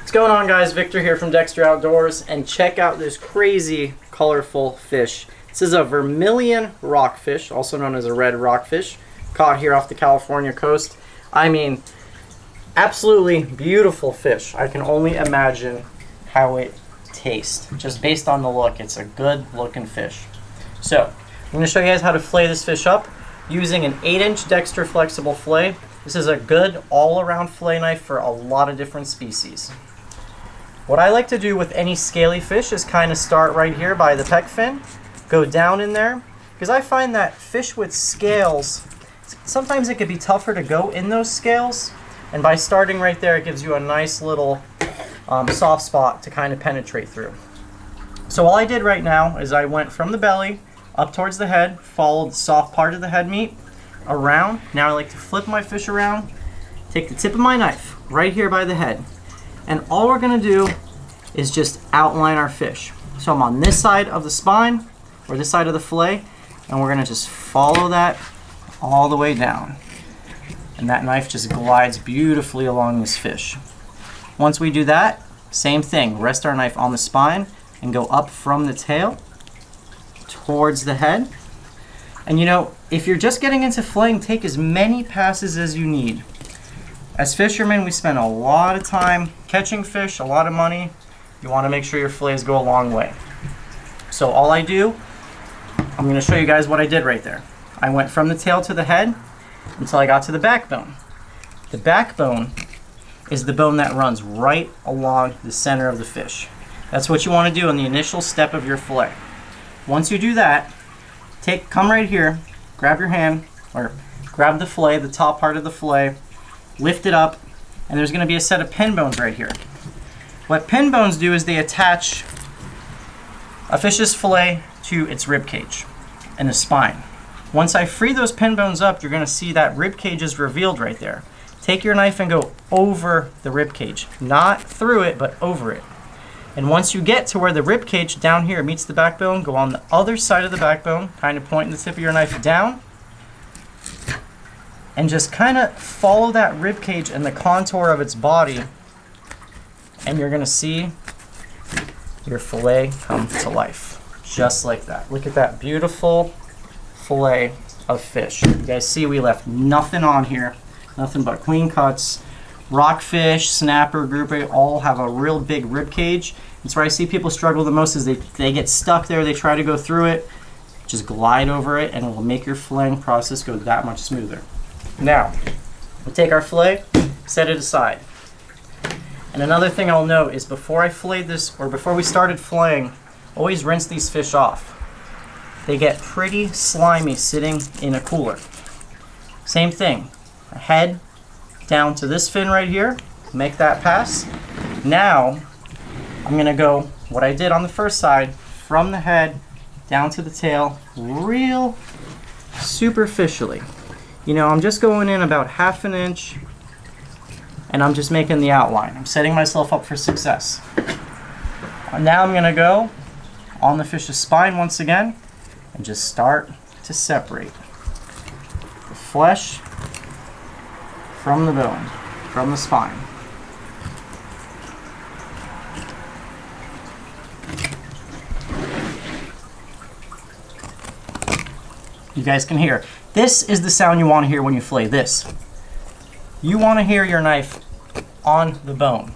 What's going on, guys? Victor here from Dexter Outdoors, and check out this crazy colorful fish. This is a vermilion rockfish, also known as a red rockfish, caught here off the California coast. I mean, absolutely beautiful fish. I can only imagine how it tastes. Just based on the look, it's a good looking fish. So, I'm going to show you guys how to fillet this fish up using an 8-inch Dexter flexible fillet. This is a good all-around fillet knife for a lot of different species. What I like to do with any scaly fish is kind of start right here by the pec fin, go down in there, because I find that fish with scales, sometimes it could be tougher to go in those scales, and by starting right there, it gives you a nice little soft spot to kind of penetrate through. So all I did right now is I went from the belly up towards the head, followed the soft part of the head meat around. Now I like to flip my fish around, take the tip of my knife right here by the head, and all we're gonna do is just outline our fish. So I'm on this side of the spine, or this side of the fillet, and we're gonna just follow that all the way down. And that knife just glides beautifully along this fish. Once we do that, same thing, rest our knife on the spine and go up from the tail towards the head. And you know, if you're just getting into filleting, take as many passes as you need. As fishermen, we spend a lot of time catching fish, a lot of money. You want to make sure your fillets go a long way. So all I do, I'm going to show you guys what I did right there. I went from the tail to the head until I got to the backbone. The backbone is the bone that runs right along the center of the fish. That's what you want to do in the initial step of your fillet. Once you do that, come right here, grab your hand, or grab the fillet, the top part of the fillet, lift it up, and there's going to be a set of pin bones right here. What pin bones do is they attach a fish's fillet to its rib cage and the spine. Once I free those pin bones up, you're going to see that rib cage is revealed right there. Take your knife and go over the rib cage, not through it, but over it. And once you get to where the rib cage down here meets the backbone, go on the other side of the backbone, kind of pointing the tip of your knife down, and just kind of follow that rib cage and the contour of its body, and you're going to see your fillet come to life. Just like that. Look at that beautiful fillet of fish. You guys see we left nothing on here, nothing but clean cuts. Rockfish, snapper, grouper, all have a real big rib cage. That's where I see people struggle the most, is they get stuck there, they try to go through it. Just glide over it and it will make your filleting process go that much smoother. Now, we'll take our fillet, set it aside. And another thing I'll note is before I fillet this, or before we started filleting, always rinse these fish off. They get pretty slimy sitting in a cooler. Same thing, head down to this fin right here, make that pass. Now, I'm gonna go what I did on the first side, from the head down to the tail, real superficially. You know, I'm just going in about 1/2 inch, and I'm just making the outline. I'm setting myself up for success. Now I'm gonna go on the fish's spine once again, and just start to separate the flesh from the bone, from the spine. You guys can hear. This is the sound you want to hear when you fillet this. You want to hear your knife on the bone.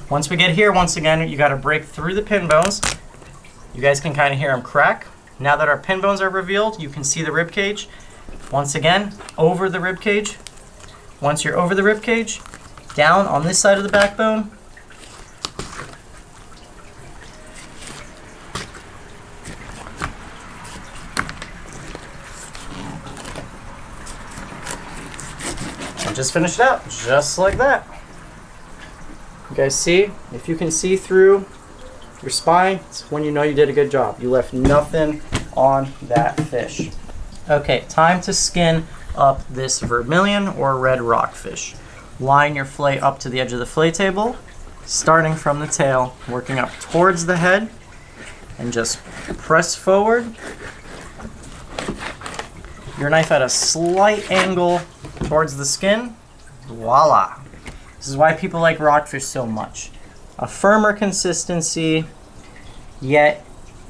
Once we get here, once again, you got to break through the pin bones. You guys can kind of hear them crack. Now that our pin bones are revealed, you can see the rib cage. Once again, over the rib cage. Once you're over the rib cage, down on this side of the backbone. And just finish it out, just like that. You guys see? If you can see through your spine, it's when you know you did a good job. You left nothing on that fish. Okay, time to skin up this vermilion or red rockfish. Line your fillet up to the edge of the fillet table, starting from the tail, working up towards the head, and just press forward. Your knife at a slight angle towards the skin. Voila. This is why people like rockfish so much. A firmer consistency, yet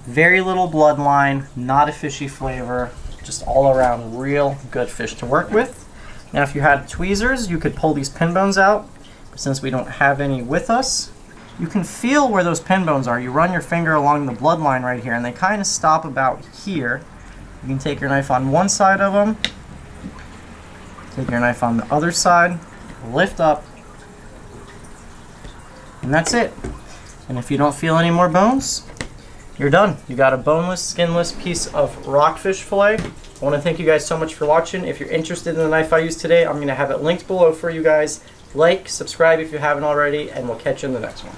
very little bloodline, not a fishy flavor, just all around real good fish to work with. Now if you had tweezers, you could pull these pin bones out, but since we don't have any with us, you can feel where those pin bones are. You run your finger along the bloodline right here and they kind of stop about here. You can take your knife on one side of them, take your knife on the other side, lift up, and that's it. And if you don't feel any more bones, you're done. You got a boneless, skinless piece of rockfish fillet. I want to thank you guys so much for watching. If you're interested in the knife I used today, I'm going to have it linked below for you guys. Like, subscribe if you haven't already, and we'll catch you in the next one.